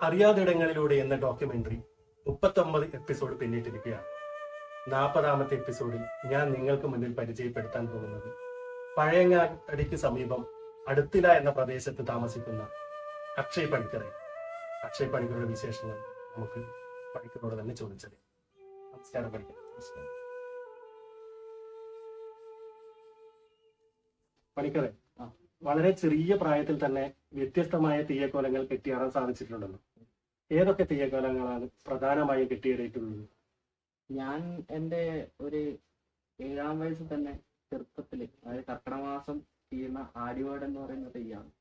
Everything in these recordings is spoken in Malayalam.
അറിയാതിടങ്ങളിലൂടെ എന്ന ഡോക്യുമെന്ററി 39 എപ്പിസോഡ് പിന്നിട്ടിരിക്കുകയാണ്. 40ാമത്തെ എപ്പിസോഡിൽ ഞാൻ നിങ്ങൾക്ക് മുന്നിൽ പരിചയപ്പെടുത്താൻ പോകുന്നത് പഴയങ്ങാടിക്ക് സമീപം അടുത്തില എന്ന പ്രദേശത്ത് താമസിക്കുന്ന അക്ഷയ് പണിക്കറെ. അക്ഷയ് പണിക്കരുടെ വിശേഷങ്ങൾ നമുക്ക് പണിക്കരോട് തന്നെ ചോദിച്ചത്. നമസ്കാരം പണിക്കർ. പണിക്കറെ, വളരെ ചെറിയ പ്രായത്തിൽ തന്നെ വ്യത്യസ്തമായ തെയ്യക്കോലങ്ങൾ കെട്ടിയാടാൻ സാധിച്ചിട്ടുണ്ടല്ലോ. ഏതൊക്കെ തെയ്യക്കോലങ്ങളാണ് പ്രധാനമായും കെട്ടിയിടയിട്ടുള്ളത്? ഞാൻ എൻ്റെ ഒരു 7ാം വയസ്സിൽ തന്നെ ചെറുപ്പത്തിൽ, അതായത് കർക്കിടമാസം ചെയ്യുന്ന ആടിവേട് എന്ന് പറയുന്ന തെയ്യാണ്.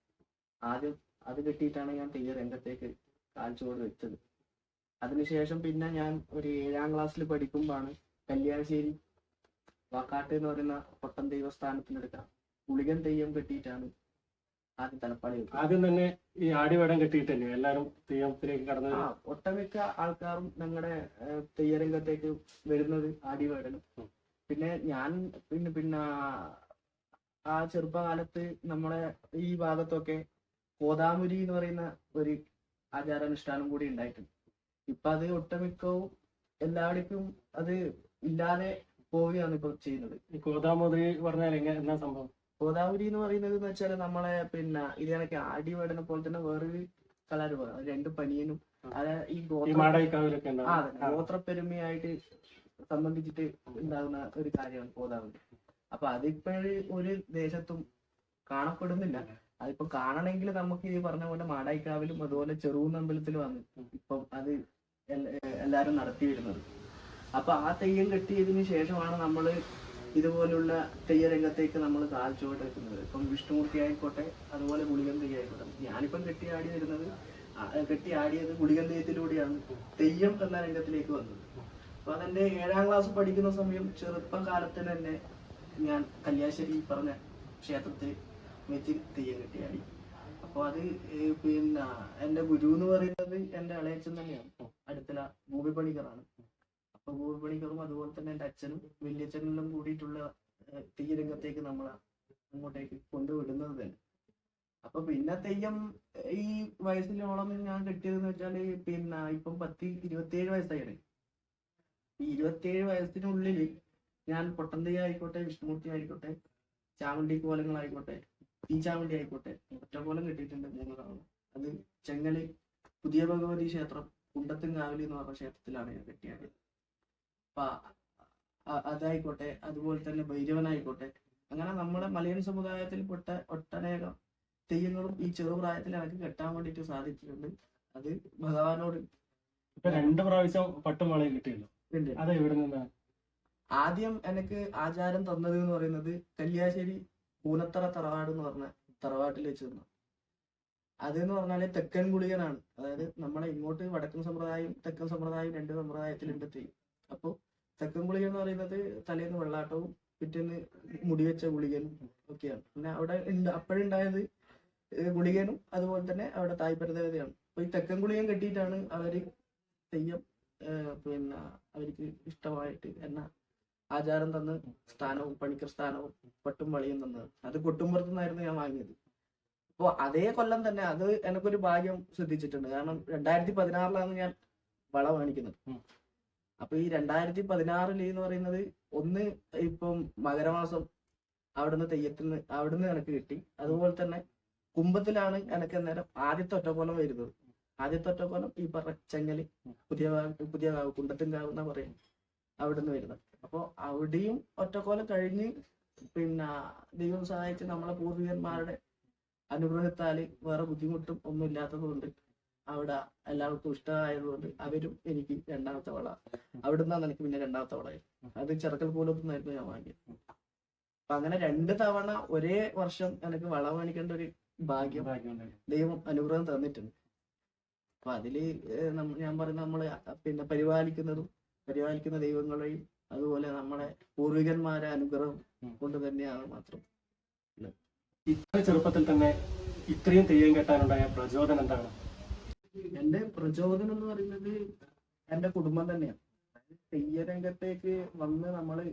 ആദ്യം അത് കെട്ടിയിട്ടാണ് ഞാൻ തെയ്യ രംഗത്തേക്ക് കാൽച്ചുവട് വെച്ചത്. അതിനുശേഷം പിന്നെ ഞാൻ ഒരു 7ാം ക്ലാസ്സിൽ പഠിക്കുമ്പോഴാണ് കല്യാശ്ശേരി വാക്കാട്ട് എന്ന് പറയുന്ന പൊട്ടൻ ദൈവസ്ഥാനത്തിനെടുക്കാം ഗുളികൻ തെയ്യം കെട്ടിയിട്ടാണ് ആദ്യം തലപ്പാടി വെച്ചത്. ആദ്യം തന്നെ ഈ ആടിവേടം കെട്ടിയിട്ടല്ലേ എല്ലാവരും തെയ്യത്തിലേക്ക് കടന്നത്? ഒട്ടുമിക്ക ആൾക്കാരും ഞങ്ങളുടെ തെയ്യരംഗത്തേക്ക് വരുന്നത് ആടിവേടനും. പിന്നെ ഞാൻ പിന്നെ ആ ചെറുപ്പകാലത്ത് നമ്മളെ ഈ ഭാഗത്തൊക്കെ കോതാമുരി എന്ന് പറയുന്ന ഒരു ആചാരാനുഷ്ഠാനം കൂടി ഉണ്ടായിട്ടുണ്ട്. ഇപ്പൊ അത് ഒട്ടുമിക്കവും എല്ലാവർക്കും അത് ഇല്ലാതെ പോവുകയാണ് ഇപ്പൊ ചെയ്യുന്നത്. ഈ കോതാമുരി പറഞ്ഞാൽ എന്നാ സംഭവം? ഗോദാവരി എന്ന് പറയുന്നത് എന്ന് വെച്ചാൽ നമ്മളെ പിന്നെ ഇത് കണക്ക് ആടിവേടനെ പോലെ തന്നെ വേറൊരു കലാരൂപം, രണ്ട് പനിയനും അത് ഈ ഗോത്രപ്പെരുമയായിട്ട് സംബന്ധിച്ചിട്ട് ഉണ്ടാകുന്ന ഒരു കാര്യമാണ് ഗോദാവരി. അപ്പൊ അതിപ്പോഴ് ഒരു ദേശത്തും കാണപ്പെടുന്നില്ല. അതിപ്പോ കാണണമെങ്കിൽ നമുക്ക് ഈ പറഞ്ഞ പോലെ മാടായിക്കാവിലും അതുപോലെ ചെറുകുന്നമ്പലത്തിലും വന്ന് ഇപ്പം അത് എല്ലാരും നടത്തി വരുന്നത്. അപ്പൊ ആ തെയ്യം കെട്ടിയതിന് ശേഷമാണ് നമ്മള് ഇതുപോലുള്ള തെയ്യരംഗത്തേക്ക് നമ്മൾ കാൽച്ചുവട് വെക്കുന്നത്. ഇപ്പം വിഷ്ണുമൂർത്തി ആയിക്കോട്ടെ, അതുപോലെ ഗുളികൻ തെയ്യം ആയിക്കോട്ടെ. ഞാനിപ്പം കെട്ടി ആടിയത് ഗുളികൻ തെയ്യത്തിലൂടെയാണ് തെയ്യം എന്ന രംഗത്തിലേക്ക് വന്നത്. അപ്പൊ അതെന്റെ 7ാം ക്ലാസ് പഠിക്കുന്ന സമയം ചെറുപ്പം കാലത്തിന് തന്നെ ഞാൻ കല്യാശ്ശേരി പറഞ്ഞ ക്ഷേത്രത്തിൽ വെച്ച് തെയ്യം കെട്ടിയാടി. അപ്പൊ അത് പിന്നെ എന്റെ ഗുരു എന്ന് പറയുന്നത് എന്റെ ഇളയച്ചൻ തന്നെയാണ്, അടുത്തുള്ള ഭൂമിപണിക്കറാണ്. അപ്പൊ ഭൂമിപണിക്കറും അതുപോലെ തന്നെ എന്റെ അച്ഛനും വലിയച്ഛനെല്ലാം കൂടിയിട്ടുള്ള തെയ്യരംഗത്തേക്ക് നമ്മളെ അങ്ങോട്ടേക്ക് കൊണ്ടുവിടുന്നത് തന്നെ. അപ്പൊ പിന്നെ തെയ്യം ഈ വയസ്സിലോളം ഞാൻ കെട്ടിയതെന്ന് വെച്ചാല് പിന്നെ ഇപ്പം 27 വയസ്സായാണ്. ഈ 27 വയസ്സിനുള്ളിൽ ഞാൻ പൊട്ടൻ തെയ്യം ആയിക്കോട്ടെ, വിഷ്ണുമൂർത്തി ആയിക്കോട്ടെ, ചാമുണ്ടി കോലങ്ങളായിക്കോട്ടെ, ഈ ചാമുണ്ടി ആയിക്കോട്ടെ, ഒറ്റക്കോലം കെട്ടിയിട്ടുണ്ട് 3 തവണ. അത് ചെങ്ങല് പുതിയ ഭഗവതി ക്ഷേത്രം കുണ്ടത്തുംകാവിലി എന്ന് പറഞ്ഞ ക്ഷേത്രത്തിലാണ് ഞാൻ കെട്ടിയത്. അപ്പൊ അതായിക്കോട്ടെ, അതുപോലെ തന്നെ ഭൈരവനായിക്കോട്ടെ, അങ്ങനെ നമ്മുടെ മലയൻ സമുദായത്തിൽപ്പെട്ട ഒട്ടനേകം തെയ്യങ്ങളും ഈ ചെറുപ്രായത്തിൽ എനിക്ക് കെട്ടാൻ വേണ്ടിയിട്ട് സാധിച്ചിട്ടുണ്ട്. അത് ഭഗവാനോട്. ഇപ്പൊ 2 പ്രാവശ്യം പട്ടും വളയും കിട്ടിയല്ലോ, അത് എവിടെ നിന്നാണ്? ആദ്യം എനിക്ക് ആചാരം തന്നത് എന്ന് പറയുന്നത് കല്യാശ്ശേരി പൂനത്തറ തറവാട് എന്ന് പറഞ്ഞ തറവാട്ടിൽ വെച്ച് തന്നു. അതെന്ന് പറഞ്ഞാല് തെക്കൻ ഗുളികനാണ്. അതായത് നമ്മളെ ഇങ്ങോട്ട് വടക്കൻ സമ്പ്രദായം തെക്കൻ സമ്പ്രദായം 2 സമ്പ്രദായത്തിലുണ്ട് തെയ്യം. അപ്പൊ തെക്കൻ ഗുളികൻ എന്ന് പറയുന്നത് തലേന്ന് വെള്ളാട്ടവും പിറ്റേന്ന് മുടിവെച്ച ഗുളികനും ഒക്കെയാണ്. പിന്നെ അവിടെ അപ്പോഴുണ്ടായത് ഗുളികനും അതുപോലെ തന്നെ അവിടെ തായ്പരദേവതയാണ്. അപ്പൊ ഈ തെക്കൻ ഗുളികൻ കെട്ടിയിട്ടാണ് അവര് തെയ്യം പിന്നെ അവർക്ക് ഇഷ്ടമായിട്ട് എന്ന ആചാരം തന്ന് സ്ഥാനവും പണിക്കർ സ്ഥാനവും പട്ടും വളയും തന്നത്. അത് കൊട്ടുംപുറത്തു നിന്നായിരുന്നു ഞാൻ വാങ്ങിയത്. അപ്പൊ അതേ കൊല്ലം തന്നെ അത് എനിക്കൊരു ഭാഗ്യം ശ്രദ്ധിച്ചിട്ടുണ്ട്. കാരണം 2016 ഞാൻ വള വാങ്ങിക്കുന്നത്. അപ്പൊ ഈ 2016 എന്ന് പറയുന്നത് ഒന്ന് ഇപ്പം മകരമാസം അവിടുന്ന് തെയ്യത്തിന് അവിടുന്ന് എനിക്ക് കിട്ടി. അതുപോലെ തന്നെ കുംഭത്തിലാണ് എനിക്ക് നേരം ആദ്യത്തെ ഒറ്റക്കോലം വരുന്നത്. ആദ്യത്തെ ഒറ്റക്കോലം ഈ പറഞ്ഞ ചെങ്ങല് പുതിയ കുണ്ടത്തുംകാവ് എന്നാ പറയുന്നത്, അവിടുന്ന് വരുന്നത്. അപ്പൊ അവിടെയും ഒറ്റക്കോലം കഴിഞ്ഞ് പിന്നെ ദൈവം സഹായിച്ച് നമ്മളെ പൂർവികന്മാരുടെ അനുഗ്രഹത്താല് വേറെ ബുദ്ധിമുട്ടും ഒന്നും ഇല്ലാത്തത് കൊണ്ട് അവിടെ എല്ലാവർക്കും ഇഷ്ടമായതുകൊണ്ട് അവരും എനിക്ക് 2ാമത്തെ വള അവിടുന്നാണ് എനിക്ക് പിന്നെ 2ാമത്തെ വള. അത് ചെറുക്കൽ പൂലത്തുനിന്നായിരുന്നു ഞാൻ വാങ്ങിയത്. അപ്പൊ അങ്ങനെ 2 തവണ ഒരേ വർഷം എനിക്ക് വള വാങ്ങിക്കേണ്ട ഒരു ഭാഗ്യം ദൈവം അനുഗ്രഹം തന്നിട്ടുണ്ട്. അപ്പൊ അതില് ഞാൻ പറയുന്ന നമ്മള് പിന്നെ പരിപാലിക്കുന്ന ദൈവങ്ങളെയും അതുപോലെ നമ്മുടെ പൂർവികന്മാരെ അനുഗ്രഹം കൊണ്ട് തന്നെയാണ് മാത്രം. ഇത്ര ചെറുപ്പത്തിൽ തന്നെ ഇത്രയും തെയ്യം കെട്ടാനുണ്ടായ പ്രചോദനം എന്താണ്? എന്റെ പ്രചോദനം എന്ന് പറയുന്നത് എന്റെ കുടുംബം തന്നെയാണ്. തെയ്യരംഗത്തേക്ക് വന്ന് നമ്മള്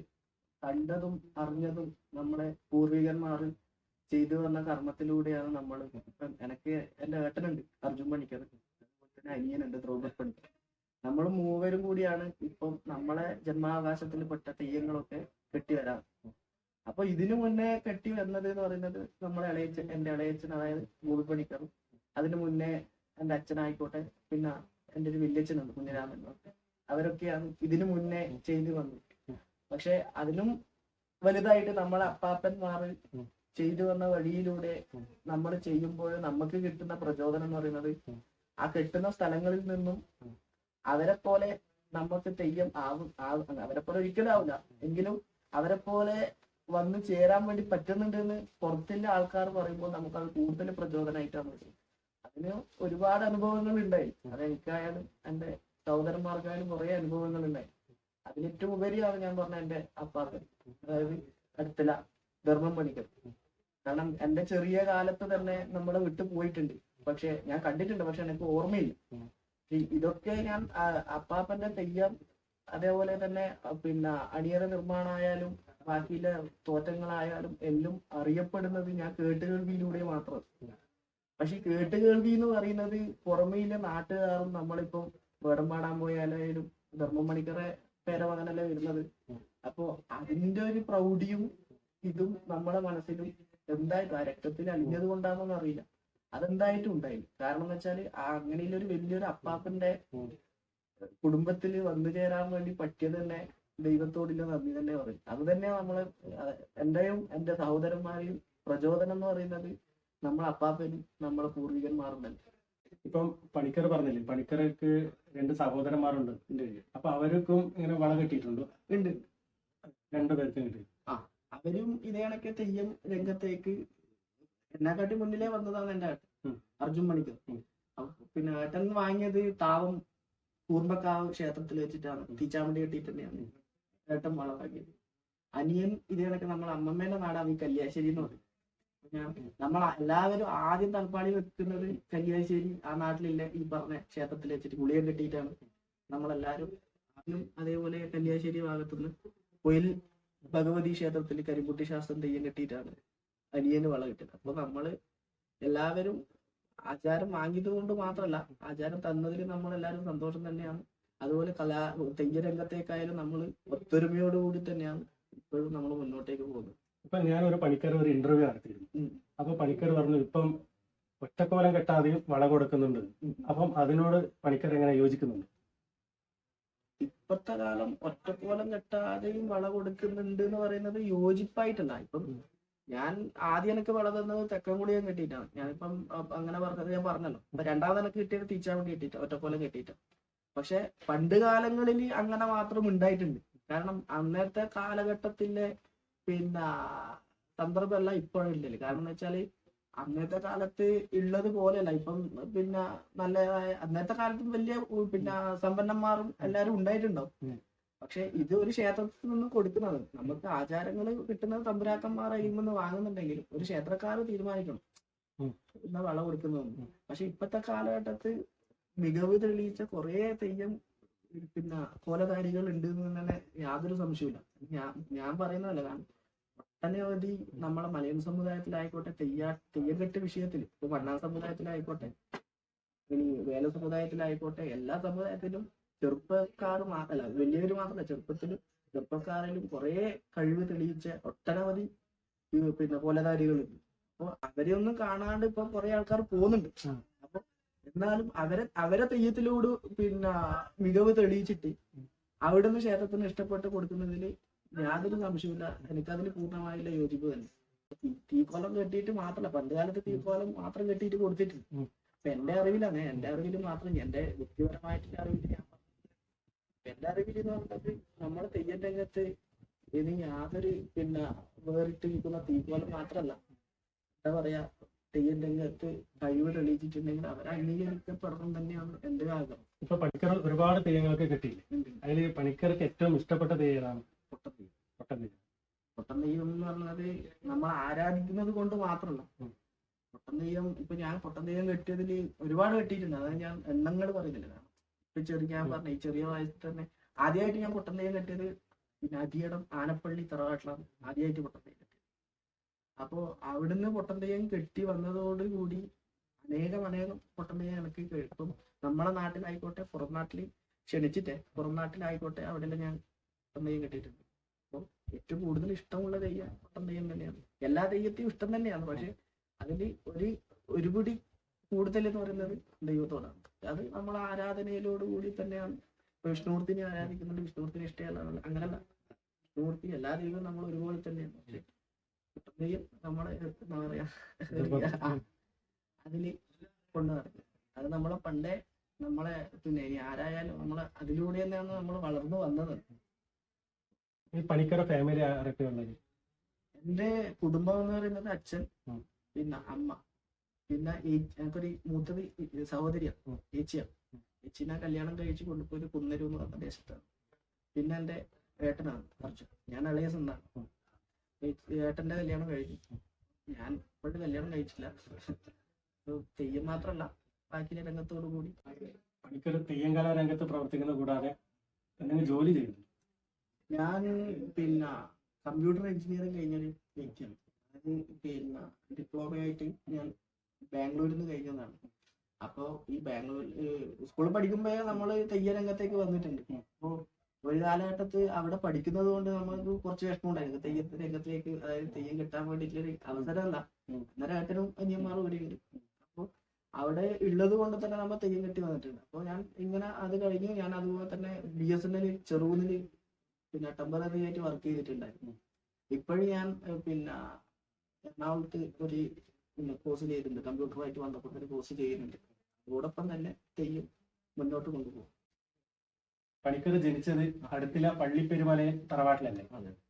കണ്ടതും അറിഞ്ഞതും നമ്മളെ പൂർവികന്മാർ ചെയ്തു വന്ന കർമ്മത്തിലൂടെയാണ് നമ്മൾ. എനിക്ക് എന്റെ ഏട്ടനുണ്ട്, അർജുൻ പണിക്കർ, പിന്നെ അനിയനുണ്ട് ദ്രൗപദ് പണിക്കർ. നമ്മൾ മൂവരും കൂടിയാണ് ഇപ്പം നമ്മളെ ജന്മാവകാശത്തിൽ പെട്ട തെയ്യങ്ങളൊക്കെ കെട്ടി വരാം. അപ്പൊ ഇതിനു മുന്നേ കെട്ടി വന്നത് എന്ന് പറയുന്നത് നമ്മളെ എന്റെ ഇളയച്ചൻ, അതായത് ദ്രൗപദ് പണിക്കറും, അതിനു മുന്നേ എന്റെ അച്ഛനായിക്കോട്ടെ, പിന്നെ എന്റെ ഒരു വല്യച്ഛനുണ്ട് കുഞ്ഞിരാമൻ, അവരൊക്കെയാണ് ഇതിനു മുന്നേ ചെയ്തു വന്നത്. പക്ഷെ അതിനും വലുതായിട്ട് നമ്മളെ അപ്പാപ്പന്മാർ ചെയ്തു വന്ന വഴിയിലൂടെ നമ്മൾ ചെയ്യുമ്പോൾ നമുക്ക് കിട്ടുന്ന പ്രചോദനം എന്ന് പറയുന്നത് ആ കെട്ടുന്ന സ്ഥലങ്ങളിൽ നിന്നും അവരെ പോലെ നമുക്ക് തെയ്യം അവരെ പോലെ ഒരിക്കലും ആവില്ല, എങ്കിലും അവരെ പോലെ വന്ന് ചേരാൻ വേണ്ടി പറ്റുന്നുണ്ടെന്ന് പുറത്തുള്ള ആൾക്കാർ പറയുമ്പോൾ നമുക്ക് അത് കൂടുതൽ പ്രചോദനമായിട്ടാണ്. അതിന് ഒരുപാട് അനുഭവങ്ങൾ ഉണ്ടായി. അത് എനിക്കായാലും എന്റെ സഹോദരന്മാർക്കായാലും കുറെ അനുഭവങ്ങൾ ഉണ്ടായി. അതിലേറ്റവും ഉപരിയാണ് ഞാൻ പറഞ്ഞ എന്റെ അപ്പാപ്പൻ, അതായത് അടുത്തില്ല ധർമ്മം പണിക്കർ. കാരണം എന്റെ ചെറിയ കാലത്ത് തന്നെ നമ്മളെ വിട്ടു പോയിട്ടുണ്ട്, പക്ഷെ ഞാൻ കണ്ടിട്ടുണ്ട്, പക്ഷെ എനിക്ക് ഓർമ്മയില്ല. ഇതൊക്കെ ഞാൻ അപ്പാപ്പന്റെ തെയ്യം, അതേപോലെ തന്നെ പിന്നെ അണിയറ നിർമ്മാണമായാലും ബാക്കിയുള്ള തോറ്റങ്ങളായാലും എല്ലാം അറിയപ്പെടുന്നത് ഞാൻ കേട്ടുകേൾവിയിലൂടെ മാത്രം. പക്ഷെ കേട്ടുകേൾവി എന്ന് പറയുന്നത് പുറമേയിലെ നാട്ടുകാരും നമ്മളിപ്പോ വേടം പാടാൻ പോയാലും ധർമ്മം പണിക്കറെ പേരമകനല്ലേ വരുന്നത്. അപ്പോ അതിന്റെ ഒരു പ്രൗഢിയും ഇതും നമ്മുടെ മനസ്സിലും എന്തായിട്ടും ആ രക്തത്തിൽ അലിഞ്ഞത് കൊണ്ടാണെന്നൊന്നും അറിയില്ല, അതെന്തായിട്ടും ഉണ്ടായില്ല. കാരണം എന്ന് വെച്ചാല് അങ്ങനെയുള്ള ഒരു വലിയൊരു അപ്പാപ്പന്റെ കുടുംബത്തിൽ വന്നു ചേരാൻ വേണ്ടി പറ്റിയത് തന്നെ ദൈവത്തോടുള്ള നന്ദി തന്നെ പറയും. അത് തന്നെ നമ്മളെ എന്റെയും എന്റെ സഹോദരന്മാരെയും പ്രചോദനം എന്ന് പറയുന്നത് നമ്മളെ അപ്പാപ്പനും നമ്മളെ പൂർവികന്മാരും തന്നെ. ഇപ്പം പണിക്കർ പറഞ്ഞില്ലേ, പണിക്കർക്ക് 2 സഹോദരന്മാരുണ്ട്. അപ്പൊ അവർക്കും ഇങ്ങനെ വള കെട്ടിയിട്ടുണ്ടോ? ഉണ്ട്, 2 പേർക്കും കിട്ടി. അവരും ഇതേ കണക്കെ തെയ്യം രംഗത്തേക്ക് എന്നെക്കാട്ടി മുന്നിലേ വന്നതാണ് എന്റെ ഏട്ടൻ അർജുൻ പണിക്കർ. പിന്നെ ഏട്ടൻ വാങ്ങിയത് താവം കൂർമ്പക്കാവ് ക്ഷേത്രത്തിൽ വെച്ചിട്ടാണ്, തീച്ചാമണ്ടി കെട്ടിയിട്ട് തന്നെയാണ് ഏട്ടൻ വള വാങ്ങിയത്. അനിയൻ ഇതേ കണക്ക് നമ്മളെ അമ്മമ്മേന്റെ നാടാണ് ഈ കല്യാശ്ശേരി എന്ന് പറയും. നമ്മൾ എല്ലാവരും ആദ്യം തലപ്പാടി വെക്കുന്നത് കല്യാശ്ശേരി ആ നാട്ടിലില്ല ഈ പറഞ്ഞ ക്ഷേത്രത്തിൽ വെച്ചിട്ട് ഗുളിയം കെട്ടിയിട്ടാണ് നമ്മളെല്ലാരും. ആദ്യം അതേപോലെ കല്യാശ്ശേരി ഭാഗത്തുനിന്ന് കൊയിൽ ഭഗവതി ക്ഷേത്രത്തിൽ കരിമ്പുട്ടി ശാസ്ത്രം തെയ്യം കെട്ടിയിട്ടാണ് അനിയന് വള കിട്ടിയത്. അപ്പൊ നമ്മള് എല്ലാവരും ആചാരം വാങ്ങിയത് കൊണ്ട് മാത്രമല്ല, ആചാരം തന്നതിൽ നമ്മളെല്ലാവരും സന്തോഷം തന്നെയാണ്. അതുപോലെ തെയ്യ രംഗത്തേക്കായാലും നമ്മൾ ഒത്തൊരുമയോടുകൂടി തന്നെയാണ് ഇപ്പോഴും നമ്മൾ മുന്നോട്ടേക്ക് പോകുന്നത്. ഇപ്പൊ ഞാനൊരു പണിക്കർ ഒരു ഇന്റർവ്യൂ നടത്തിയിരുന്നു. അപ്പൊ പണിക്കർ പറഞ്ഞു ഇപ്പം ഒറ്റക്കോലം കെട്ടാതെയും വള കൊടുക്കുന്നുണ്ട്. അപ്പം അതിനോട് പണിക്കർ എങ്ങനെ യോജിക്കുന്നുണ്ട്? ഇപ്പത്തെ കാലം ഒറ്റക്കോലം കെട്ടാതെയും വള കൊടുക്കുന്നുണ്ട് എന്ന് പറയുന്നത് യോജിപ്പായിട്ടല്ല. ഇപ്പം ഞാൻ ആദ്യം എനിക്ക് വള തന്നത് തെക്കൻകുളിയം കെട്ടിയിട്ടാണ്. ഞാനിപ്പം അങ്ങനെ പറഞ്ഞത് ഞാൻ പറഞ്ഞല്ലോ. ഇപ്പൊ രണ്ടാമത് എനിക്ക് കിട്ടിയത് തീച്ചാമണ്ടി കെട്ടിയിട്ട് ഒറ്റക്കോലം കെട്ടിയിട്ട്. പക്ഷെ പണ്ട് കാലങ്ങളിൽ അങ്ങനെ മാത്രം ഉണ്ടായിട്ടുണ്ട്. കാരണം അന്നത്തെ കാലഘട്ടത്തിലെ പിന്നെ സന്ദർഭമല്ല ഇപ്പോഴില്ലല്ലോ. കാരണം എന്ന് വെച്ചാല് അന്നത്തെ കാലത്ത് ഉള്ളത് പോലെയല്ല ഇപ്പം. പിന്നെ നല്ല അന്നത്തെ കാലത്തും വലിയ പിന്നെ സമ്പന്നന്മാരും എല്ലാരും ഉണ്ടായിട്ടുണ്ടാവും. പക്ഷെ ഇത് ഒരു ക്ഷേത്രത്തിൽ നിന്ന് കൊടുക്കുന്നത്, നമുക്ക് ആചാരങ്ങൾ കിട്ടുന്നത് തമ്പുരാക്കന്മാർ അഴിമെന്ന് വാങ്ങുന്നുണ്ടെങ്കിലും ഒരു ക്ഷേത്രക്കാർ തീരുമാനിക്കണം എന്നാ വള കൊടുക്കുന്നതെന്ന്. പക്ഷെ ഇപ്പത്തെ കാലഘട്ടത്തിൽ മികവ് തെളിയിച്ച കുറെ തെയ്യം പിന്നെ കോലധാരികൾ ഉണ്ട് എന്ന് തന്നെ യാതൊരു സംശയമില്ല. ഞാൻ പറയുന്നതല്ല, കാരണം ഒട്ടനവധി നമ്മളെ മലയൻ സമുദായത്തിലായിക്കോട്ടെ തെയ്യക്കെട്ട് വിഷയത്തിൽ, ഇപ്പൊ വണ്ണാൻ സമുദായത്തിലായിക്കോട്ടെ ഇനി വേല സമുദായത്തിലായിക്കോട്ടെ, എല്ലാ സമുദായത്തിലും ചെറുപ്പക്കാർ മാത്രമല്ല, വലിയവര് മാത്രമല്ല, ചെറുപ്പക്കാരിലും കുറെ കഴിവ് തെളിയിച്ച ഒട്ടനവധി പിന്നെ കോലധാരികളുണ്ട്. അപ്പൊ അവരെയൊന്നും കാണാണ്ട് ഇപ്പൊ കുറെ ആൾക്കാർ പോകുന്നുണ്ട്. അപ്പൊ എന്നാലും അവരെ തെയ്യത്തിലൂടെ പിന്നെ മികവ് തെളിയിച്ചിട്ട് അവിടുന്ന് ക്ഷേത്രത്തിന് ഇഷ്ടപ്പെട്ട് കൊടുക്കുന്നതിൽ യാതൊരു സംശയമില്ല. എനിക്കതിന് പൂർണ്ണമായുള്ള യോജിപ്പ് തന്നെ. തീക്കോലം കെട്ടിയിട്ട് മാത്രമല്ല, പണ്ട് കാലത്ത് തീക്കോലം മാത്രം കെട്ടിയിട്ട് കൊടുത്തിട്ടുണ്ട്. അപ്പൊ എന്റെ അറിവിൽ മാത്രം, എന്റെ വ്യക്തിപരമായിട്ടുള്ള അറിവിൽ ഞാൻ എന്റെ അറിവിൽ എന്ന് പറഞ്ഞത് നമ്മുടെ തെയ്യം രംഗത്ത് ഇനി യാതൊരു പിന്നെ വേറിട്ട് നിൽക്കുന്ന തീക്കോലം മാത്രമല്ല, എന്താ പറയാ, തെയ്യം രംഗത്ത് കഴിവ് തെളിയിച്ചിട്ടുണ്ടെങ്കിൽ അവർ അംഗീകരിക്കപ്പെടണം തന്നെയാണ് എന്റെ ആഗ്രഹം. ഇപ്പൊ പണിക്കർ ഒരുപാട് തെയ്യങ്ങൾക്ക് കിട്ടിയില്ലേ, അതിൽ പണിക്കർക്ക് ഏറ്റവും ഇഷ്ടപ്പെട്ട തെയ്യമാണ് പൊട്ടൻതെയ്യം എന്ന് പറഞ്ഞത് നമ്മൾ ആരാധിക്കുന്നത് കൊണ്ട് മാത്രമല്ല. പൊട്ടൻതെയ്യം ഇപ്പൊ ഞാൻ പൊട്ടൻതെയ്യം കെട്ടിയതിൽ ഒരുപാട് കെട്ടിയിട്ടുണ്ട്. അതായത് ഞാൻ എണ്ണങ്ങൾ പറയുന്നില്ല. ഇപ്പൊ ഞാൻ പറഞ്ഞ ഈ ചെറിയ വയസ്സിൽ തന്നെ ആദ്യമായിട്ട് ഞാൻ പൊട്ടൻതെയ്യം കെട്ടിയത് പിന്നെ അധികടം ആനപ്പള്ളി തറവാട്ടിലാണ് ആദ്യമായിട്ട് പൊട്ടൻതെയ്യം കെട്ടിയത്. അപ്പോ അവിടുന്ന് പൊട്ടൻതെയ്യം കെട്ടി വന്നതോടുകൂടി അനേകം പൊട്ടൻ തെയ്യം എനിക്ക് കേൾക്കും. നമ്മളെ നാട്ടിലായിക്കോട്ടെ പുറം നാട്ടിൽ ക്ഷണിച്ചിട്ടേ പുറം നാട്ടിലായിക്കോട്ടെ അവിടെ ഞാൻ പൊട്ടൻ തെയ്യം കെട്ടിയിട്ടുണ്ട്. അപ്പോൾ ഏറ്റവും കൂടുതൽ ഇഷ്ടമുള്ള തെയ്യം പൊട്ടൻ തെയ്യം തന്നെയാണ്. എല്ലാ തെയ്യത്തെയും ഇഷ്ടം തന്നെയാണ്, പക്ഷെ അതിൽ ഒരു പിടി കൂടുതൽ എന്ന് പറയുന്നത് ദൈവത്തോടാണ്. അത് നമ്മളെ ആരാധനയിലോട് കൂടി തന്നെയാണ്. വിഷ്ണുമൂർത്തിനെ ആരാധിക്കുന്നുണ്ട്, വിഷ്ണുമൂർത്തിനെ ഇഷ്ടമല്ല അങ്ങനല്ല. വിഷ്ണുമൂർത്തി എല്ലാ ദൈവവും നമ്മൾ ഒരുപോലെ തന്നെയാണ്. പക്ഷെ പൊട്ടൻ തെയ്യം നമ്മളെ എന്താ പറയാ അതില് കൊണ്ട് നടക്കും. അത് നമ്മളെ പണ്ടേ നമ്മളെ പിന്നെ ഇനി ആരായാലും നമ്മളെ അതിലൂടെ തന്നെയാണ് നമ്മൾ വളർന്നു വന്നത്. ഈ പണിക്കര ഫാമിലി ആരൊക്കെ ഉള്ളത്? എന്റെ കുടുംബം എന്ന് പറയുന്നത് അച്ഛൻ, പിന്നെ അമ്മ, പിന്നെ എനിക്കൊരു മൂത്തത് സഹോദരിയാണ്, ചേച്ചിയാണ്. ചേച്ചിനെ കല്യാണം കഴിച്ച് കൊണ്ടുപോയി കുന്നേരു എന്ന് പറഞ്ഞ ദേശത്താണ്. പിന്നെ എന്റെ ഏട്ടനാണ് കുറച്ച്, ഞാൻ ഇളയ സ്വന്താണ്. ഏട്ടന്റെ കല്യാണം കഴിഞ്ഞു, ഞാൻ ഇപ്പോഴും കല്യാണം കഴിച്ചില്ല. തെയ്യം മാത്രല്ല ബാക്കി രംഗത്തോടു കൂടി. പണിക്കർ തെയ്യം കലാരംഗത്ത് പ്രവർത്തിക്കുന്ന കൂടാതെ എന്തെങ്കിലും ജോലി ചെയ്യുന്നു? ഞാൻ പിന്നെ കമ്പ്യൂട്ടർ എഞ്ചിനീയറിംഗ് കഴിഞ്ഞൊരു വ്യക്തിയാണ്. അത് പിന്നെ ഡിപ്ലോമയായിട്ട് ഞാൻ ബാംഗ്ലൂരിൽ നിന്ന് കഴിഞ്ഞതാണ്. അപ്പോൾ ഈ ബാംഗ്ലൂർ സ്കൂളിൽ പഠിക്കുമ്പോഴേ നമ്മൾ തെയ്യ രംഗത്തേക്ക് വന്നിട്ടുണ്ട്. അപ്പോൾ ഒരു കാലഘട്ടത്ത് അവിടെ പഠിക്കുന്നത് കൊണ്ട് നമുക്ക് കുറച്ച് വിഷമം ഉണ്ടായിരുന്നു തെയ്യത്തെ രംഗത്തേക്ക്, അതായത് തെയ്യം കിട്ടാൻ വേണ്ടിയിട്ടുള്ളൊരു അവസരമല്ല. അന്നേരം ഏട്ടനും അനിയന്മാരും ഇവിടെ ഉണ്ട്. അപ്പോൾ അവിടെ ഉള്ളത് കൊണ്ട് തന്നെ നമ്മൾ തെയ്യം കെട്ടി വന്നിട്ടുണ്ട്. അപ്പോൾ ഞാൻ ഇങ്ങനെ അത് കഴിഞ്ഞ് ഞാൻ അതുപോലെ തന്നെ BSNL ചെറുകുന്നിൽ പിന്നെ ടെമ്പററി ആയിട്ട് വർക്ക് ചെയ്തിട്ടുണ്ടായിരുന്നു. ഇപ്പോഴും ഞാൻ പിന്നെ എറണാകുളത്ത് ഒരു കോഴ്സ് ചെയ്തിട്ടുണ്ട്, കമ്പ്യൂട്ടറുമായിട്ട് ബന്ധപ്പെട്ട ഒരു കോഴ്സ് ചെയ്യുന്നുണ്ട്. അതോടൊപ്പം തന്നെ തെയ്യം മുന്നോട്ട് കൊണ്ടുപോകും. പണിക്കർ ജനിച്ചത് അടുത്തില പള്ളിപ്പെരുമല തറവാട്ടിലല്ലേ?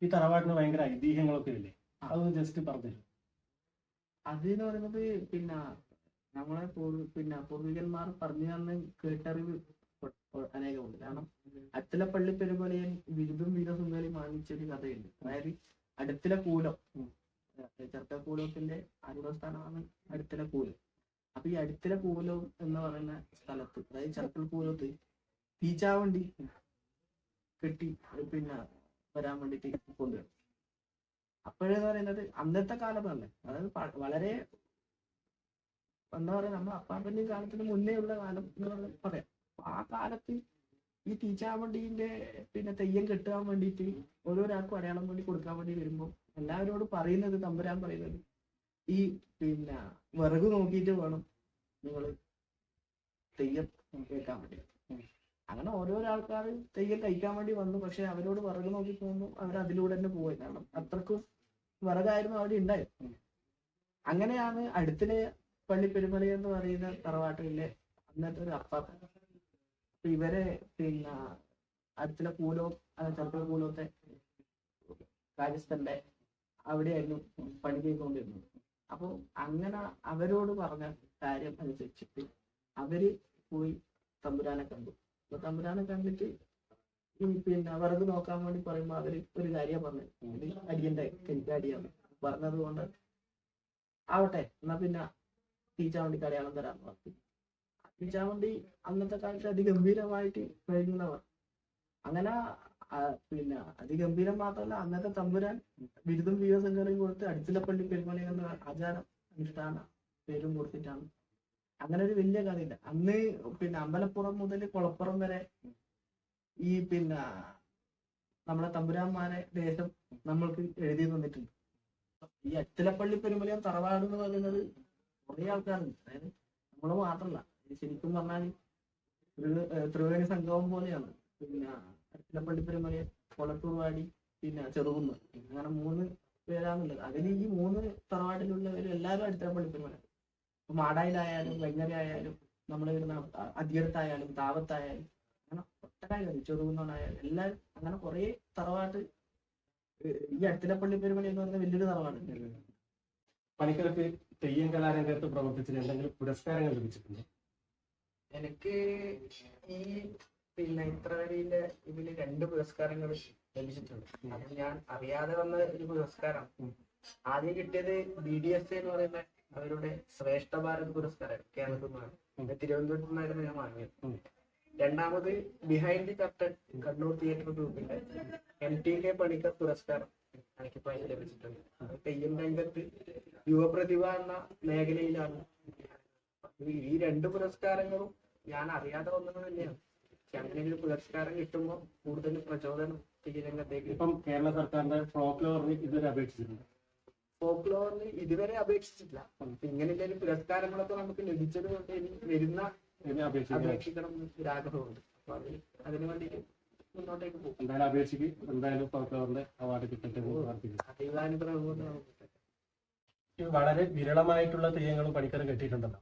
ഈ തറവാട്ടിന് ഭയങ്കര ഐതിഹ്യങ്ങളൊക്കെ ഇല്ലേ? അതൊന്ന് ജസ്റ്റ് പറഞ്ഞു. അതെന്ന് പറയുന്നത് പിന്നെ നമ്മളെ പിന്നെ പൂർവികന്മാർ പറഞ്ഞു തന്ന് കേട്ടറിവ് അനേകമുണ്ട്. കാരണം അടുത്തില പള്ളിപ്പെരുമലയൻ ബിരുദം വീരസുന്ദരി വാങ്ങിച്ചൊരു കഥയുണ്ട്. അതായത് അടുത്തില കൂലം, ചെറുക്കക്കൂലത്തിന്റെ ആരൂഢസ്ഥാനമാണ് അടുത്തില കൂലം. അപ്പൊ ഈ അടുത്തില കൂലം എന്ന് പറയുന്ന സ്ഥലത്ത്, അതായത് ചെറുക്കൽ കൂലത്ത് തീച്ചാവണ്ടി കെട്ടി പിന്നെ വരാൻ വേണ്ടിട്ട് കൊണ്ടുവരും. അപ്പോഴെന്ന് പറയുന്നത് അന്നത്തെ കാലം തന്നെ, അതായത് വളരെ എന്താ പറയാ നമ്മുടെ അപ്പാപ്പന്റെയും കാലത്തിന് മുന്നേ ഉള്ള കാലം എന്ന് പറയാം. ആ കാലത്ത് ഈ തീച്ചാവണ്ടീന്റെ പിന്നെ തെയ്യം കെട്ടാൻ വേണ്ടിയിട്ട് ഓരോരാൾക്കും അടയാളം വേണ്ടി കൊടുക്കാൻ വേണ്ടി വരുമ്പോൾ എല്ലാവരോടും പറയുന്നത്, തമ്പുരാൻ പറയുന്നത്, ഈ പിന്നെ വിറക് നോക്കിയിട്ട് വേണം നിങ്ങൾ തെയ്യം കേൾക്കാൻ വേണ്ടി. അങ്ങനെ ഓരോരോ ആൾക്കാർ തെയ്യം കഴിക്കാൻ വേണ്ടി വന്നു. പക്ഷെ അവരോട് വിറക് നോക്കി പോകുമ്പോൾ അവർ അതിലൂടെ തന്നെ പോയി. കാരണം അത്രക്കും വിറകായിരുന്നു അവിടെ ഉണ്ടായത്. അങ്ങനെയാണ് അടുത്തിലെ പള്ളിപ്പെരുമല എന്ന് പറയുന്ന തറവാട്ടിലെ അന്നത്തെ ഒരു അപ്പാപ്പൻ. അപ്പൊ ഇവരെ പിന്നെ അടുത്തിലെ കൂലവും ചെറുക്കൽ കൂലത്തെ കാര്യസ്ഥന്റെ അവിടെയായിരുന്നു പണി ചെയ്തുകൊണ്ടിരുന്നത്. അപ്പൊ അങ്ങനെ അവരോട് പറഞ്ഞ കാര്യം അനുസരിച്ചിട്ട് അവര് പോയി തമ്പുരാനെ കണ്ടു. അപ്പൊ തമ്പുരാനെ കണ്ടിട്ട് ഈ പിന്നെ വിറക് നോക്കാൻ വേണ്ടി പറയുമ്പോ അവര് ഒരു കാര്യം പറഞ്ഞു, അടിയന്റെ കരിക്കടിയാണ് പറഞ്ഞത് കൊണ്ട് ആവട്ടെ എന്നാ പിന്നെ തീച്ചാവണ്ടിക്ക് അടയാളം തരാന്ന് പറഞ്ഞു. തീച്ചാവണ്ടി അന്നത്തെ കാലത്ത് അതിഗംഭീരമായിട്ട് കഴിഞ്ഞവർ. അങ്ങനെ പിന്നെ അതിഗംഭീരം മാത്രമല്ല, അന്നത്തെ തമ്പുരാൻ ബിരുദം വീരസംഘടനയും കൊടുത്ത് അടുത്തില പള്ളി പെരുമല എന്ന ആചാരം അനുഷ്ഠാന പേരും കൊടുത്തിട്ടാണ്. അങ്ങനെ ഒരു വലിയ കഥയില്ല. അന്ന് പിന്നെ അമ്പലപ്പുറം മുതൽ കുളപ്പുറം വരെ ഈ പിന്നെ നമ്മളെ തമ്പുരാന്മാരെ ദേശം നമ്മൾക്ക് എഴുതി തന്നിട്ടുണ്ട്. ഈ അച്ചിലപ്പള്ളി പെരുമലയം തറവാട് എന്ന് പറയുന്നത് കുറെ ആൾക്കാരുണ്ട്. അതായത് നമ്മള് മാത്രല്ല, ശരിക്കും പറഞ്ഞാൽ ത്രിവേണി സംഗമം പോലെയാണ്. പിന്നെ അച്ചിലപ്പള്ളി പെരുമലയം, കൊളത്തൂർവാടി, പിന്നെ ചെറുകുന്ന്, അങ്ങനെ 3 പേരാണുള്ളത്. അതിൽ ഈ 3 തറവാട്ടിലുള്ളവർ എല്ലാവരും അച്ചിലപ്പള്ളി പെരുമല. ഇപ്പൊ മാടായിലായാലും വെങ്ങര ആയാലും നമ്മൾ വരുന്ന അധികത്തായാലും താവത്തായാലും അങ്ങനെ ഒട്ടനായാലും ചെറുകുന്നോണായാലും എല്ലാവരും അങ്ങനെ കുറെ തറവാട്ട് ഈ അടുത്തിലപ്പള്ളി പെരുമല എന്ന് പറഞ്ഞ വലിയൊരു തറവാട്. പണിക്കർക്ക് തെയ്യം കലാരംഗത്ത് പ്രവർത്തിച്ചിട്ട് എന്തെങ്കിലും പുരസ്കാരങ്ങൾ ലഭിച്ചിട്ടുണ്ടോ? എനിക്ക് ഈ പിന്നെ ഇത്രവരിയിലെ ഇതില് 2 പുരസ്കാരങ്ങൾ ലഭിച്ചിട്ടുണ്ട്. അത് ഞാൻ അറിയാതെ വന്ന ഒരു പുരസ്കാരം. ആദ്യം കിട്ടിയത് BDSA എന്ന് പറയുന്ന അവരുടെ ശ്രേഷ്ഠ ഭാരത് പുരസ്കാരം കേരളത്തിൽ നിന്നാണ്, തിരുവനന്തപുരത്ത് നിന്നായിരുന്നു ഞാൻ വാങ്ങിയത്. രണ്ടാമത് behind the curtain Kannur theatre ഗ്രൂപ്പിന്റെ MTK പണിക്കർ പുരസ്കാരം എനിക്കിപ്പോ അതിന് ലഭിച്ചിട്ടുണ്ട്. തെയ്യം രംഗത്ത് യുവപ്രതിഭ എന്ന മേഖലയിലാണ് ഈ രണ്ട് പുരസ്കാരങ്ങളും ഞാൻ അറിയാതെ വന്നത് തന്നെയാണ്. പക്ഷെ അങ്ങനെ ഒരു പുരസ്കാരം കിട്ടുമ്പോൾ കൂടുതൽ പ്രചോദനം ഈ രംഗത്തേക്ക്. ഇപ്പം കേരള സർക്കാരിന്റെ ഫോക്ലോറിന് ഇതുവരെ അപേക്ഷിച്ചിട്ടുണ്ട്. ഫോക്ലോറിന് ഇതുവരെ അപേക്ഷിച്ചിട്ടില്ല. ഇങ്ങനെ എന്തെങ്കിലും പുരസ്കാരങ്ങളൊക്കെ നമുക്ക് ലഭിച്ചത് കൊണ്ട് ഇനി വരുന്ന അപേക്ഷിക്കണം ഒരാഗ്രഹമുണ്ട്. അപ്പൊ അതിനു വേണ്ടിയിട്ട് മുന്നോട്ടേക്ക് പോകും. എന്തായാലും അപേക്ഷിക്ക്, എന്തായാലും ഫോക്ലോറിന്റെ അവാർഡ് കിട്ടട്ടെ. ദൈവാനുഗ്രഹം കൊണ്ട് വളരെ വിരളമായിട്ടുള്ള തെയ്യങ്ങളും പണിക്കരം കെട്ടിയിട്ടുണ്ടല്ലോ,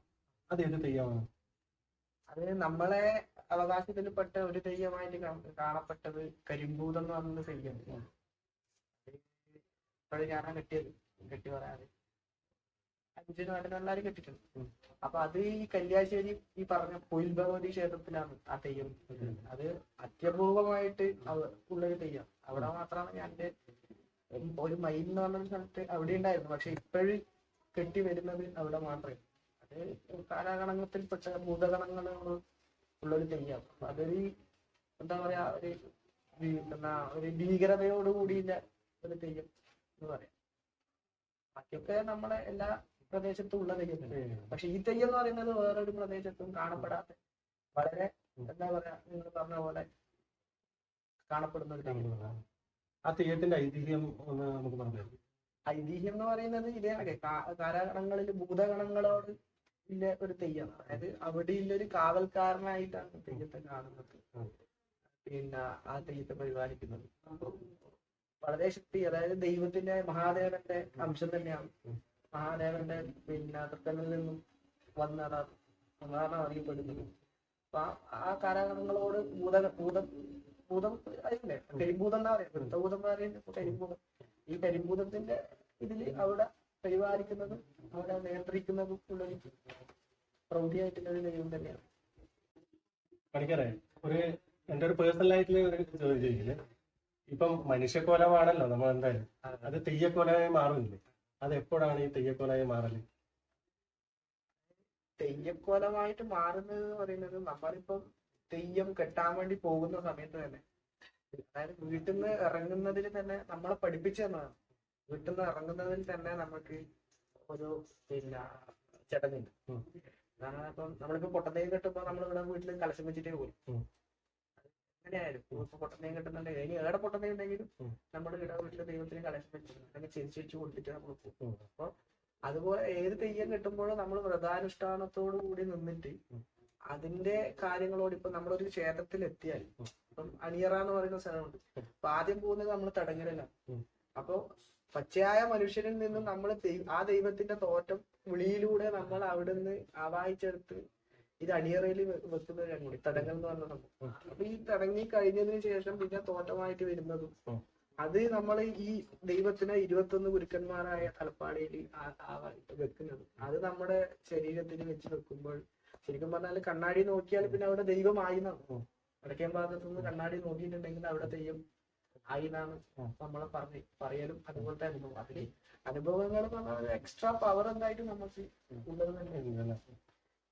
അത് ഏത് തെയ്യമാണ്? അത് നമ്മളെ അവകാശത്തിൽപ്പെട്ട ഒരു തെയ്യമായിട്ട് കാണപ്പെട്ടത് കരിമ്പൂതം എന്ന് പറഞ്ഞ തെയ്യം. ഇപ്പോഴും ഞാനാ കെട്ടി പറയാറ് 5 നാട്ടിലെല്ലാരും കെട്ടിട്ടുണ്ട്. അപ്പൊ അത് ഈ കല്യാശ്ശേരി ഈ പറഞ്ഞ പൊയിൽ ഭഗവതി ക്ഷേത്രത്തിലാണ് ആ തെയ്യം. അത് അത്യപൂർവമായിട്ട് ഉള്ളൊരു തെയ്യം. അവിടെ മാത്രമാണ് ഞാൻ ഒരു മയിൽ എന്ന് പറഞ്ഞ സ്ഥലത്ത് അവിടെ ഉണ്ടായിരുന്നു. പക്ഷെ ഇപ്പോഴും കെട്ടി വരുന്നത് അവിടെ മാത്രമേ. അത് കാലാഗണത്തിൽപ്പെട്ട ഭൂതഗണങ്ങളോട് ഉള്ളൊരു തെയ്യം. അതൊരു എന്താ പറയാ, ഒരു ഭീകരതയോടുകൂടിയുള്ള ഒരു തെയ്യം എന്ന് പറയാം. ബാക്കിയൊക്കെ നമ്മളെ എല്ലാ പ്രദേശത്തും ഉള്ള തെയ്യം തന്നെ. പക്ഷെ ഈ തെയ്യം എന്ന് പറയുന്നത് വേറൊരു പ്രദേശത്തും കാണപ്പെടാത്ത, വളരെ എന്താ പറയാ, നിങ്ങൾ പറഞ്ഞ പോലെ കാണപ്പെടുന്ന ഒരു തെയ്യം. ആ തെയ്യത്തിന്റെ ഐതിഹ്യം ഒന്ന് നമുക്ക് പറഞ്ഞു. ഐതിഹ്യം എന്ന് പറയുന്നത് ഇതേ കാരാഗണങ്ങളിൽ ഭൂതഗണങ്ങളോട് ഇല്ല ഒരു തെയ്യം. അതായത് അവിടെ ഒരു കാവൽക്കാരനായിട്ടാണ് തെയ്യത്തെ കാണുന്നത്. പിന്നെ ആ തെയ്യത്തെ പരിപാലിക്കുന്നത് വളരെ ശക്തി, അതായത് ദൈവത്തിന്റെ മഹാദേവന്റെ അംശം തന്നെയാണ്. മഹാദേവന്റെ പിന്നെ തൃക്കണ്ണിൽ നിന്നും വന്നതാണ് അറിയപ്പെടുന്നത്. അപ്പൊ ആ കാരാഗണങ്ങളോട് ഭൂതം അതില്ലേ കരിഭൂതം എന്നാ പറയാം. വൃത്തഭൂതം എന്ന് പറയുന്നത് കരിഭൂതം. ഈ കരിഭൂതത്തിന്റെ ഇതില് അവിടെ പരിപാലിക്കുന്നതും അവിടെ നിയന്ത്രിക്കുന്നതും ഉള്ളൊരു പ്രൗഢിയായിട്ടുള്ള ഒരു ദൈവം തന്നെയാണ്. പണിക്കറേ, എന്റെ ഒരു പേഴ്സണൽ ആയിട്ടുള്ള ഒരു ചോദ്യം ചോദിക്കില്ലേ, ഇപ്പം മനുഷ്യക്കോലമാണല്ലോ നമ്മൾ എന്തായാലും, അത് തെയ്യക്കോലമായി മാറുന്നില്ലേ? അത് എപ്പോഴാണ് ഈ തെയ്യക്കോലമായി മാറല്? തെയ്യക്കോലമായിട്ട് മാറുന്നത് എന്ന് പറയുന്നത് നമ്മളിപ്പം തെയ്യം കെട്ടാൻ വേണ്ടി പോകുന്ന സമയത്ത് തന്നെ, അതായത് വീട്ടിൽ നിന്ന് ഇറങ്ങുന്നതിൽ തന്നെ നമ്മളെ പഠിപ്പിച്ചു തന്നതാണ്. വീട്ടിൽ നിന്ന് ഇറങ്ങുന്നതിൽ തന്നെ നമുക്ക് ഒരു പിന്നെ ചടങ്ങുണ്ട്. കാരണം ഇപ്പം നമ്മളിപ്പോ പൊട്ടത്തേക്ക് കെട്ടുമ്പോ നമ്മളിവിടെ വീട്ടിൽ കലശം വെച്ചിട്ടേ പോകും. അങ്ങനെയായാലും ഇപ്പൊ പൊട്ടത്തേക്ക് കെട്ടുന്നുണ്ടെങ്കിൽ ഇനി ഏടെ പൊട്ടത്തേക്ക് ഉണ്ടെങ്കിലും നമ്മുടെ ഇവിടെ വീട്ടിലെ ദൈവത്തിന് കലശം വെച്ചു അല്ലെങ്കിൽ ചെരിച്ചു കൊടുത്തിട്ട് നമ്മൾ പോകും. അപ്പൊ അതുപോലെ ഏത് തെയ്യം കെട്ടുമ്പോഴും നമ്മൾ വ്രതാനുഷ്ഠാനത്തോടു കൂടി നിന്നിട്ട് അതിന്റെ കാര്യങ്ങളോട്, ഇപ്പൊ നമ്മളൊരു ക്ഷേത്രത്തിൽ എത്തിയാൽ ഇപ്പം അണിയറ എന്ന് പറയുന്ന സ്ഥലമുണ്ട്. അപ്പൊ ആദ്യം പോകുന്നത് നമ്മൾ തടങ്ങലിലാണ്. അപ്പൊ പച്ചയായ മനുഷ്യരിൽ നിന്നും നമ്മൾ ആ ദൈവത്തിന്റെ തോറ്റം വിളിയിലൂടെ നമ്മൾ അവിടുന്ന് ആവാഹിച്ചെടുത്ത് ഇത് അണിയറയിൽ വെക്കുന്ന കൂടി തടങ്ങൽ എന്ന് പറഞ്ഞ സംഭവം. അപ്പൊ ഈ തടങ്ങി കഴിഞ്ഞതിന് ശേഷം പിന്നെ തോറ്റമായിട്ട് വരുന്നതും അത് നമ്മൾ ഈ ദൈവത്തിന് 21 ഗുരുക്കന്മാരായ തലപ്പാടിയിൽ വെക്കുന്നത്, അത് നമ്മുടെ ശരീരത്തിൽ വെച്ച് വെക്കുമ്പോൾ ശരിക്കും പറഞ്ഞാൽ കണ്ണാടി നോക്കിയാൽ പിന്നെ അവിടെ ദൈവമായി എന്നാണ്. വടക്കേ ഭാഗത്തു നിന്ന് കണ്ണാടി നോക്കിയിട്ടുണ്ടെങ്കിൽ അവിടെ തെയ്യം ആയി എന്നാണ് നമ്മളെ പറയലും. അതുപോലത്തെ അനുഭവം, അതില് അനുഭവങ്ങൾ പറഞ്ഞാൽ എക്സ്ട്രാ പവർ എന്തായിട്ട് നമുക്ക് ഉള്ളത് തന്നെ.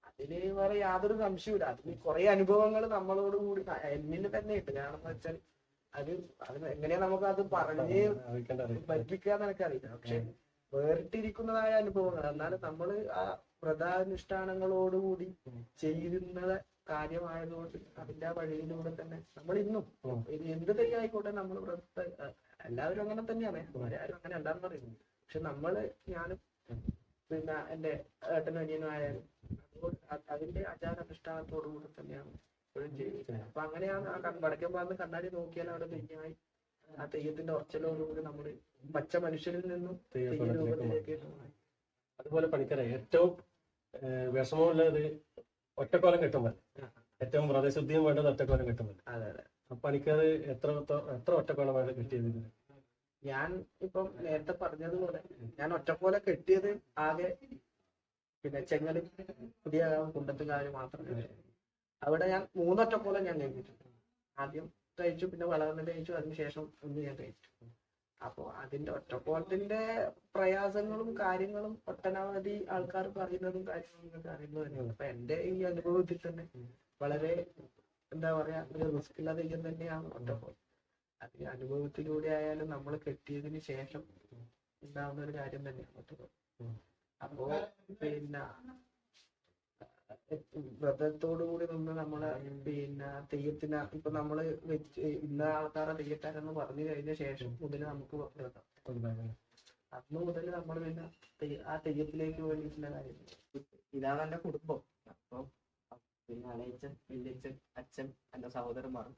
അതില് വേറെ യാതൊരു സംശയമില്ല. അതിന് കുറെ അനുഭവങ്ങൾ നമ്മളോട് കൂടി എന്നിൽ തന്നെ ഉണ്ട്. കാരണം എന്ന് വെച്ചാൽ അത് എങ്ങനെയാ നമുക്ക് അത് പറഞ്ഞ് പഠിപ്പിക്കാന്ന് എനിക്കറിയില്ല. പക്ഷെ വേറിട്ടിരിക്കുന്നതായ അനുഭവങ്ങൾ, എന്നാലും നമ്മൾ ആ വ്രതാനുഷ്ഠാനങ്ങളോടുകൂടി ചെയ്യുന്ന കാര്യമായതുകൊണ്ട് അതിന്റെ വഴിയിലൂടെ തന്നെ നമ്മൾ ഇന്നും എന്ത് തെയ്യായിക്കോട്ടെ നമ്മൾ എല്ലാവരും അങ്ങനെ തന്നെയാണ്, ആരും അങ്ങനെ അല്ലാന്ന് പറയുന്നു. പക്ഷെ ഞാനും പിന്നെ എന്റെ ഏട്ടനും അനിയനും ആയാലും അതിന്റെ ആചാരാനുഷ്ഠാനത്തോടുകൂടി തന്നെയാണ് എപ്പോഴും ചെയ്യുന്നത്. അപ്പൊ അങ്ങനെയാണ് വടക്കൻ ഭാഗത്ത് കണ്ണാടി നോക്കിയാൽ അവിടെ തെയ്യമായി ആ തെയ്യത്തിന്റെ ഒറച്ചലോടുകൂടി നമ്മള് പച്ച മനുഷ്യരിൽ നിന്നും തെയ്യരൂപത്തിലേക്ക്. അതുപോലെ പണിക്കറ ഏറ്റവും വിഷമമുള്ളത് ഒറ്റക്കോലം കെട്ടുമ്പോൾ, ഏറ്റവും വ്രതശുദ്ധിയും വേണ്ടത് ഒറ്റക്കോലം കെട്ടുമ്പോൾ. അപ്പൊ പണിക്കർ എത്ര ഒറ്റക്കോലമാണ് കെട്ടിയത്? ഞാൻ ഇപ്പം നേരത്തെ പറഞ്ഞതുപോലെ ഞാൻ ഒറ്റക്കോലം കെട്ടിയത് ആകെ പിന്നെ ചെങ്ങലും പുതിയ കുണ്ടത്തുകാര് മാത്രമേ. അവിടെ ഞാൻ 3 ഒറ്റക്കോലം ഞാൻ കഴിഞ്ഞിട്ടുണ്ട്. ആദ്യം തയ്ച്ചു, പിന്നെ വളർന്ന് തയ്ച്ചു, അതിനുശേഷം ഒന്ന് ഞാൻ തയ്ച്ചു. അപ്പൊ അതിന്റെ ഒറ്റക്കോലത്തിന്റെ പ്രയാസങ്ങളും കാര്യങ്ങളും ഒട്ടനവധി ആൾക്കാർ പറയുന്നതും കാര്യങ്ങളും അറിയുന്നത് തന്നെയാണ്. അപ്പൊ എന്റെ ഈ അനുഭവത്തിൽ തന്നെ വളരെ എന്താ പറയാ, ഒരു റിസ്ക് ഉള്ള തെയ്യം തന്നെയാണ് ഒറ്റക്കോലം. അത് അനുഭവത്തിലൂടെ ആയാലും നമ്മൾ കെട്ടിയതിന് ശേഷം ഉണ്ടാവുന്ന ഒരു കാര്യം തന്നെയാണ് ഒറ്റക്കോലം. അപ്പോ പിന്നെ വ്രതത്തോടു കൂടി നിന്ന് നമ്മളെ തെയ്യത്തിന് ഇപ്പൊ നമ്മള് ഇന്ന ആൾക്കാരെ തെയ്യക്കാരെന്ന് പറഞ്ഞു കഴിഞ്ഞ ശേഷം മുതൽ നമുക്ക് വ്രതം അന്ന് മുതൽ നമ്മൾ പിന്നെ ആ തെയ്യത്തിലേക്ക് വേണ്ടിയിട്ടുള്ള കാര്യം. ഇതാണ് എന്റെ കുടുംബം. അപ്പം അളയച്ചൻ, വല്യച്ഛൻ, അച്ഛൻ, എന്റെ സഹോദരന്മാരും.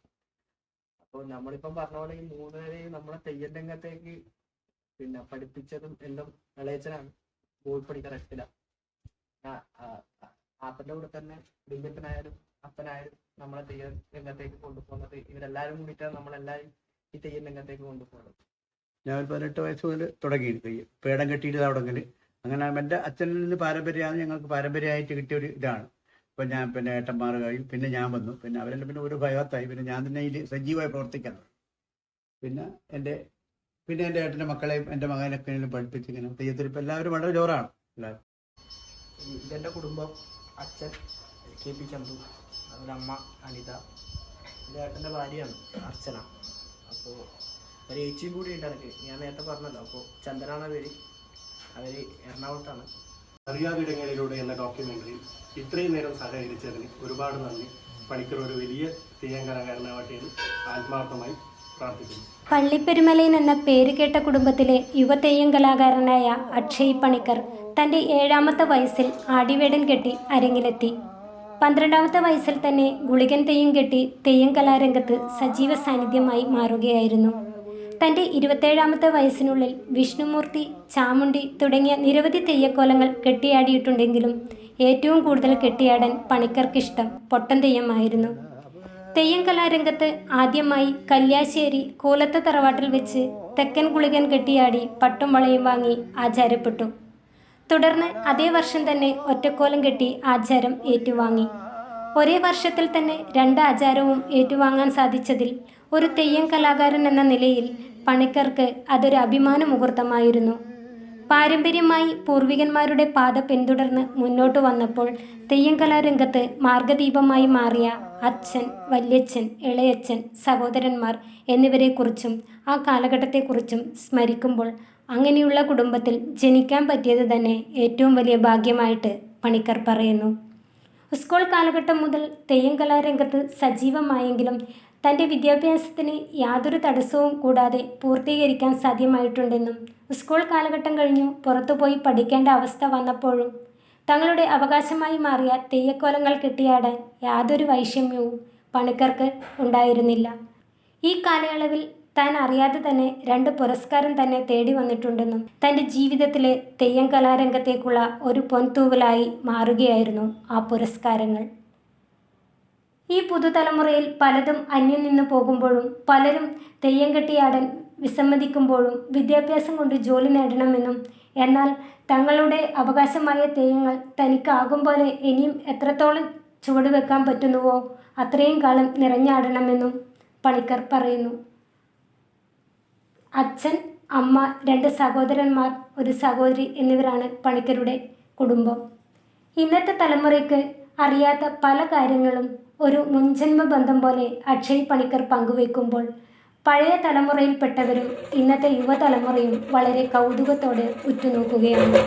അപ്പൊ നമ്മളിപ്പം പറഞ്ഞ പോലെ ഈ മൂന്നുപേരെയും നമ്മളെ തെയ്യം രംഗത്തേക്ക് പഠിപ്പിച്ചതും എല്ലാം ഇളയച്ചനാണ്. കോഴിപ്പണിക്കർ എട്ടില. ആപ്പന്റെ കൂടെ തന്നെ വല്യപ്പനായാലും അപ്പനായാലും നമ്മളെ തെയ്യം രംഗത്തേക്ക് കൊണ്ടുപോകുന്നത് ഇവരെല്ലാരും കൂടിയിട്ടാണ് നമ്മളെല്ലാരും ഈ തെയ്യം രംഗത്തേക്ക് കൊണ്ടുപോകുന്നത്. ഞാൻ 18 വയസ്സ് മുതൽ തുടങ്ങി തെയ്യം. പേടം കെട്ടിയിട്ട് തുടങ്ങൽ. അങ്ങനെ എൻ്റെ അച്ഛനിൽ നിന്ന് പാരമ്പര്യമാണ്, ഞങ്ങൾക്ക് പാരമ്പര്യമായിട്ട് കിട്ടിയ ഒരു ഇതാണ്. ഇപ്പം ഞാൻ ഏട്ടന്മാർ കഴിയും, പിന്നെ ഞാൻ വന്നു, പിന്നെ അവരെല്ലാം ഒരു ഭാഗത്തായി, പിന്നെ ഞാൻ തന്നെ ഇതിൽ സജീവമായി പ്രവർത്തിക്കാൻ തുടങ്ങി. പിന്നെ എൻ്റെ ഏട്ടൻ്റെ മക്കളെയും എൻ്റെ മകനൊക്കെ പഠിപ്പിച്ച് ഇങ്ങനെ തെയ്യത്തിൽ ഇപ്പം എല്ലാവരും വളരെ ജോറാണ് എല്ലാവരും. ഇതെന്റെ കുടുംബം. അച്ഛൻ KP ചന്തു, അതുപോലെ അമ്മ അനിത, എൻ്റെ ഏട്ടൻ്റെ ഭാര്യയാണ് അർച്ചന. അപ്പോൾ ഒരു ഏച്ചിയും കൂടി ഉണ്ട് എനിക്ക്. ഞാൻ നേരത്തെ പറഞ്ഞല്ലോ. അപ്പോൾ ചന്ദനാണ് പേര്. അവര് എറണാകുളത്താണ്. അറിയാതിടങ്ങളിലൂടെ എന്ന ഡോക്യുമെന്ററി ഇത്രയും നേരം സഹകരിച്ചതിന് ഒരുപാട് നന്ദി. പണിക്കർ ഒരു വലിയ തെയ്യം കലാകാരനാവട്ടെ എന്ന് ആത്മാർത്ഥമായി പ്രാർത്ഥിക്കുന്നു. പള്ളിപ്പെരുമലൈൻ എന്ന പേരുകേട്ട കുടുംബത്തിലെ യുവതെയ്യം കലാകാരനായ അക്ഷയ് പണിക്കർ തൻ്റെ 7ാമത്തെ വയസ്സിൽ ആടിവേടൻ കെട്ടി അരങ്ങിലെത്തി. 12ാമത്തെ വയസ്സിൽ തന്നെ ഗുളികൻ തെയ്യം കെട്ടി തെയ്യം കലാരംഗത്ത് സജീവ സാന്നിധ്യമായി മാറുകയായിരുന്നു. തൻ്റെ 27ാമത്തെ വയസ്സിനുള്ളിൽ വിഷ്ണുമൂർത്തി, ചാമുണ്ടി തുടങ്ങിയ നിരവധി തെയ്യക്കോലങ്ങൾ കെട്ടിയാടിയിട്ടുണ്ടെങ്കിലും ഏറ്റവും കൂടുതൽ കെട്ടിയാടാൻ പണിക്കർക്കിഷ്ടം പൊട്ടൻ തെയ്യമായിരുന്നു. തെയ്യം കലാരംഗത്ത് ആദ്യമായി കല്യാശ്ശേരി കോലത്തെ തറവാട്ടിൽ വെച്ച് തെക്കൻ ഗുളികൻ കെട്ടിയാടി പട്ടും വളയും വാങ്ങി ആചാരപ്പെട്ടു. തുടർന്ന് അതേ വർഷം തന്നെ ഒറ്റക്കോലം കെട്ടി ആചാരം ഏറ്റുവാങ്ങി. ഒരേ വർഷത്തിൽ തന്നെ 2 ആചാരവും ഏറ്റുവാങ്ങാൻ സാധിച്ചതിൽ ഒരു തെയ്യം കലാകാരൻ എന്ന നിലയിൽ പണിക്കർക്ക് അതൊരു അഭിമാന മുഹൂർത്തമായിരുന്നു. പാരമ്പര്യമായി പൂർവികന്മാരുടെ പാത പിന്തുടർന്ന് മുന്നോട്ട് വന്നപ്പോൾ തെയ്യം കലാരംഗത്ത് മാർഗദീപമായി മാറിയ അച്ഛൻ, വല്യച്ഛൻ, ഇളയച്ഛൻ, സഹോദരന്മാർ എന്നിവരെക്കുറിച്ചും ആ കാലഘട്ടത്തെക്കുറിച്ചും സ്മരിക്കുമ്പോൾ അങ്ങനെയുള്ള കുടുംബത്തിൽ ജനിക്കാൻ പറ്റിയത് തന്നെ ഏറ്റവും വലിയ ഭാഗ്യമായിട്ട് പണിക്കർ പറയുന്നു. സ്കൂൾ കാലഘട്ടം മുതൽ തെയ്യം കലാരംഗത്ത് സജീവമായെങ്കിലും തൻ്റെ വിദ്യാഭ്യാസത്തിന് യാതൊരു തടസ്സവും കൂടാതെ പൂർത്തീകരിക്കാൻ സാധ്യമായിട്ടുണ്ടെന്നും സ്കൂൾ കാലഘട്ടം കഴിഞ്ഞു പുറത്തുപോയി പഠിക്കേണ്ട അവസ്ഥ വന്നപ്പോഴും തങ്ങളുടെ അവകാശമായി മാറിയ തെയ്യക്കോലങ്ങൾ കെട്ടിയാടാൻ യാതൊരു വൈഷമ്യവും പണിക്കർക്ക് ഉണ്ടായിരുന്നില്ല. ഈ കാലയളവിൽ താൻ അറിയാതെ തന്നെ 2 പുരസ്കാരം തന്നെ തേടി വന്നിട്ടുണ്ടെന്നും തൻ്റെ ജീവിതത്തിലെ തെയ്യം കലാരംഗത്തേക്കുള്ള ഒരു പൊൻതൂവലായി മാറുകയായിരുന്നു ആ പുരസ്കാരങ്ങൾ. ഈ പുതുതലമുറയിൽ പലതും അന്യം നിന്ന് പോകുമ്പോഴും പലരും തെയ്യം കെട്ടിയാടാൻ വിസമ്മതിക്കുമ്പോഴും വിദ്യാഭ്യാസം കൊണ്ട് ജോലി നേടണമെന്നും എന്നാൽ തങ്ങളുടെ അവകാശമായ തെയ്യങ്ങൾ തനിക്കാകും പോലെ ഇനിയും എത്രത്തോളം ചുവടുവെക്കാൻ പറ്റുന്നുവോ അത്രയും കാലം നിറഞ്ഞാടണമെന്നും പണിക്കർ പറയുന്നു. അച്ഛൻ, അമ്മ, 2 സഹോദരന്മാർ, ഒരു സഹോദരി എന്നിവരാണ് പണിക്കരുടെ കുടുംബം. ഇന്നത്തെ തലമുറയ്ക്ക് അറിയാത്ത പല കാര്യങ്ങളും ഒരു മുൻജന്മ ബന്ധം പോലെ അക്ഷയ് പണിക്കർ പങ്കുവെക്കുമ്പോൾ പഴയ തലമുറയിൽപ്പെട്ടവരും ഇന്നത്തെ യുവതലമുറയും വളരെ കൗതുകത്തോടെ ഉറ്റുനോക്കുകയാണ്.